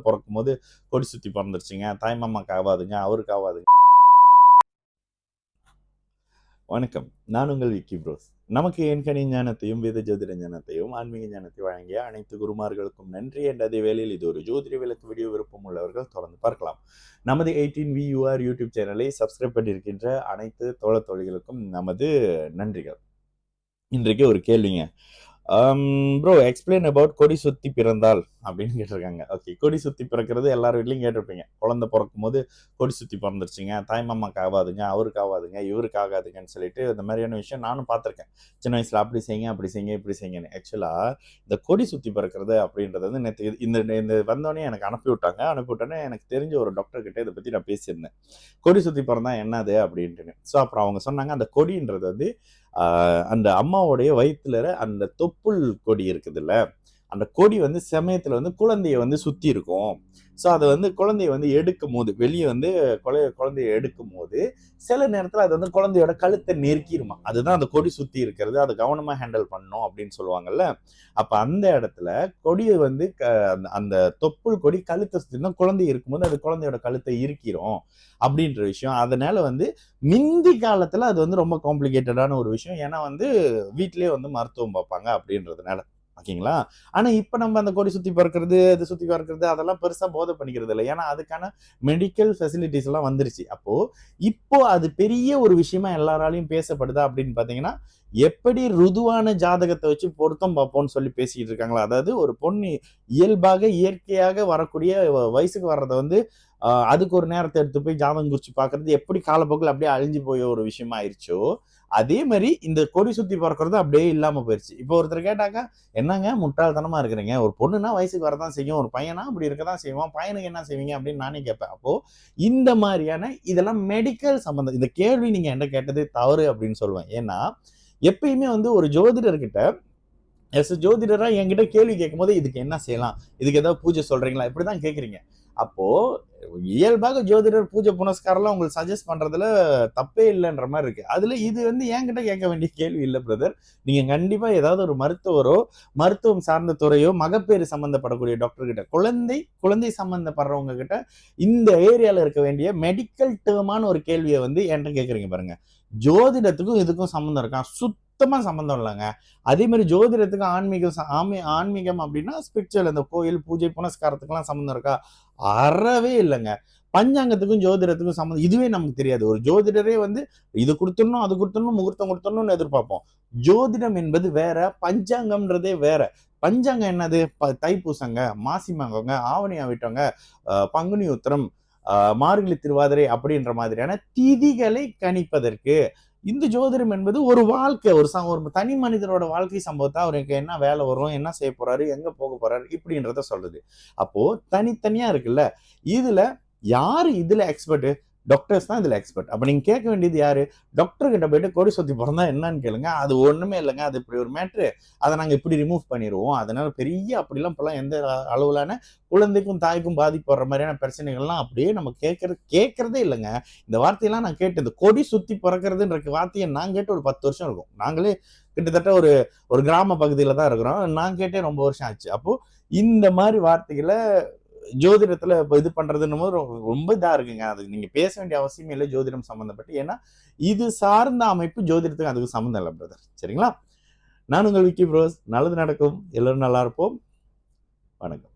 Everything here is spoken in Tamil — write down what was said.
பொறக்கும்போது கொடி சுத்தி பிறந்துருச்சுங்க, தாய்மாமாக்கு ஆகாதுங்க, அவருக்கு ஆகாதுங்க. வணக்கம், நான் உங்கள் விக்கி ப்ரோஸ். நமக்கு எண்கணி ஞானத்தையும் வேத ஜோதிட ஞானத்தையும் ஆன்மீக ஞானத்தை வழங்கிய அனைத்து குருமார்களுக்கும் நன்றி. என்ற அதே வேளையில் இது ஒரு ஜோதிட விளக்கு வீடியோ விருப்பம் உள்ளவர்கள் தொடர்ந்து பார்க்கலாம். நமது 18VUR யூடியூப் சேனலை சப்ஸ்கிரைப் பண்ணியிருக்கின்ற அனைத்து தோழ தோழிகளுக்கும் நமது நன்றிகள். இன்றைக்கு ஒரு கேள்விங்க. ப்ரோ எக்ஸ்பிளைன் அபவுட் கொடி சுத்தி பிறந்தால் அப்படின்னு கேட்டிருக்காங்க. ஓகே, கொடி சுத்தி பிறக்கிறது எல்லார் வீட்லையும் கேட்டிருப்பீங்க. குழந்தை பிறக்கும் போது கொடி சுத்தி பிறந்துருச்சுங்க, தாய்மாமாக்கு ஆகாதுங்க, அவருக்கு ஆகாதுங்க, இவருக்கு ஆகாதுங்கன்னு சொல்லிட்டு இந்த மாதிரியான விஷயம் நானும் பார்த்துருக்கேன். சின்ன வயசில் அப்படி செய்யுங்க, அப்படி செய்யுங்க, இப்படி செய்யுங்கன்னு. ஆக்சுவலாக இந்த கொடி சுற்றி பிறக்கிறது அப்படின்றது வந்து நேற்று இந்த வந்தோடனே எனக்கு அனுப்பிவிட்டோன்னே எனக்கு தெரிஞ்ச ஒரு டாக்டர் கிட்ட இதை பற்றி நான் பேசியிருந்தேன். கொடி சுற்றி பிறந்தா என்னது அப்படின்ட்டுன்னு. ஸோ அப்புறம் அவங்க சொன்னாங்க, அந்த கொடின்றது வந்து அந்த அம்மாவுடைய வயிற்றுல அந்த தொப்புள் கொடி இருக்குதுல்ல, அந்த கொடி வந்து சமயத்தில் வந்து குழந்தைய வந்து சுற்றி இருக்கும். ஸோ அதை வந்து குழந்தைய வந்து எடுக்கும் போது வெளியே வந்து குழந்தைய எடுக்கும் போது சில நேரத்தில் அது வந்து குழந்தையோட கழுத்தை நெருக்கிடுமா. அதுதான் அந்த கொடி சுற்றி இருக்கிறது, அதை கவனமாக ஹேண்டில் பண்ணணும் அப்படின்னு சொல்லுவாங்கல்ல. அப்போ அந்த இடத்துல கொடியை வந்து அந்த தொப்புள் கொடி கழுத்தை சுற்றி தான் குழந்தை இருக்கும்போது அது குழந்தையோட கழுத்தை இறுக்கிரும் அப்படின்ற விஷயம். அதனால வந்து மிந்தி காலத்தில் அது வந்து ரொம்ப காம்ப்ளிகேட்டடான ஒரு விஷயம். ஏன்னா வந்து வீட்டிலேயே வந்து மருத்துவம் பார்ப்பாங்க அப்படின்றதுனால. ஓகேங்களா. ஆனா இப்ப நம்ம அந்த கொடி சுத்தி பறக்கிறது, அது சுத்தி பறக்கிறது அதெல்லாம் பெருசா போதை பண்ணிக்கிறது இல்லை. ஏன்னா அதுக்கான மெடிக்கல் ஃபெசிலிட்டிஸ் எல்லாம் வந்துருச்சு. அப்போ இப்போ அது பெரிய ஒரு விஷயமா எல்லாராலையும் பேசப்படுதா அப்படின்னு பாத்தீங்கன்னா, எப்படி ருதுவான ஜாதகத்தை வச்சு பொருத்தம் பார்ப்போம்னு சொல்லி பேசிக்கிட்டு இருக்காங்களா. அதாவது ஒரு பொண்ணு இயல்பாக இயற்கையாக வரக்கூடிய வயசுக்கு வர்றதை வந்து அதுக்கு ஒரு நேரத்தை எடுத்து போய் ஜாதகம் குறிச்சு பார்க்கறது எப்படி காலப்போக்கில் அப்படியே அழிஞ்சு போய் ஒரு விஷயமா ஆயிடுச்சோ, அதே மாதிரி இந்த கொடி சுத்தி பறக்கிறது அப்படியே இல்லாம போயிருச்சு. இப்போ ஒருத்தர் கேட்டாக்க, என்னங்க முட்டாள்தனமா இருக்கிறீங்க, ஒரு பொண்ணுனா வயசுக்கு வரதான் செய்யும், ஒரு பையனா அப்படி இருக்கதான் செய்வான், பையனுக்கு என்ன செய்வீங்க அப்படின்னு நானே கேட்பேன். அப்போ இந்த மாதிரியான இதெல்லாம் மெடிக்கல் சம்பந்தம். இந்த கேள்வி நீங்க என்ன கேட்டதே தவறு அப்படின்னு சொல்லுவேன். ஏன்னா எப்பயுமே வந்து ஒரு ஜோதிடர்கிட்ட ஜோதிடரா என்கிட்ட கேள்வி கேட்கும் போது இதுக்கு என்ன செய்யலாம், இதுக்கு ஏதாவது பூஜை சொல்றீங்களா, இப்படிதான் கேட்குறீங்க. அப்போ இயல்பாக ஜோதிடர் பூஜை புனஸ்காரம்லாம் உங்களுக்கு சஜஸ்ட் பண்றதுல தப்பே இல்லைன்ற மாதிரி இருக்கு. அதுல இது வந்து என்கிட்ட கேட்க வேண்டிய கேள்வி இல்லை பிரதர். நீங்க கண்டிப்பா ஏதாவது ஒரு மருத்துவரோ மருத்துவம் சார்ந்த துறையோ மகப்பேறு சம்பந்தப்படக்கூடிய டாக்டர் கிட்ட குழந்தை சம்பந்தப்படுறவங்க கிட்ட இந்த ஏரியால இருக்க வேண்டிய மெடிக்கல் டேர்மான ஒரு கேள்வியை வந்து என்கிட்ட கேட்குறீங்க பாருங்க. ஜோதிடத்துக்கும் இதுக்கும் சம்பந்தம் இருக்கா? சுத்தமா சம்பந்தம் இல்லைங்க. அதே மாதிரி ஜோதிடத்துக்கு ஆன்மீகம் அப்படின்னா ஸ்பிரிச்சுவல், இந்த கோயில் பூஜை புனஸ்காரத்துக்குலாம் சம்பந்தம் இருக்கா? அறவே இல்லைங்க. பஞ்சாங்கத்துக்கும் ஜோதிடத்துக்கும் சம்பந்தம் இதுவே நமக்கு தெரியாது. ஒரு ஜோதிடரே வந்து இது கொடுத்துடணும், அது கொடுத்துடணும், முகூர்த்தம் கொடுத்துடணும்னு எதிர்பார்ப்போம். ஜோதிடம் என்பது வேற, பஞ்சாங்கம்ன்றதே வேற. பஞ்சாங்கம் என்னது? தைப்பூசங்க, மாசி மகங்க, ஆவணி ஆவிட்டவங்க, பங்குனி உத்திரம், மார்கழி திருவாதிரை அப்படின்ற மாதிரியான திதிகளை கணிப்பதற்கு. இந்த ஜோதிடம் என்பது ஒரு வாழ்க்கை, ஒரு தனி மனிதரோட வாழ்க்கை சம்பவத்தை அவருக்கு என்ன வேலை வரும், என்ன செய்ய போறாரு, எங்க போக போறாரு இப்படின்றத சொல்றது. அப்போ தனித்தனியா இருக்குல்ல. இதுல யாரு இதுல எக்ஸ்பர்ட்? டாக்டர்ஸ் தான் இதுல எக்ஸ்பர்ட். அப்ப நீங்க கேட்க வேண்டியது யாரு? டாக்டர் கிட்ட போயிட்டு கொடி சுத்தி பிறந்தா என்னன்னு கேளுங்க. அது ஒண்ணுமே இல்லைங்க, அது இப்படி ஒரு மேட்ரு, அதை நாங்க இப்படி ரிமூவ் பண்ணிடுவோம். அதனால பெரிய அப்படிலாம் இப்பெல்லாம் எந்த அளவுலான குழந்தைக்கும் தாய்க்கும் பாதிப்பு வர்ற மாதிரியான பிரச்சனைகள்லாம் அப்படியே நம்ம கேட்கறதே இல்லைங்க. இந்த வார்த்தையெல்லாம் நான் கேட்டு, இந்த கொடி சுத்தி பிறக்கிறதுன்ற வார்த்தையை நான் கேட்டு ஒரு 10 வருஷம் இருக்கும். நாங்களே கிட்டத்தட்ட ஒரு கிராம பகுதியில தான் இருக்கிறோம். நான் கேட்டே ரொம்ப வருஷம் ஆச்சு. அப்போ இந்த மாதிரி வார்த்தைகளை ஜோதிடத்துல இது பண்றதுன்னு போது ரொம்ப இதா இருக்குங்க. அது நீங்க பேச வேண்டிய அவசியமே இல்லை ஜோதிடம் சம்பந்தப்பட்டு. ஏன்னா இது சார்ந்த அமைப்பு ஜோதிடத்துக்கு அதுக்கு சம்மந்தம் இல்லை பிரதர். சரிங்களா. நான் உங்கள் விக்கி ப்ரோஸ். நல்லது நடக்கும், எல்லாரும் நல்லா இருப்போம். வணக்கம்.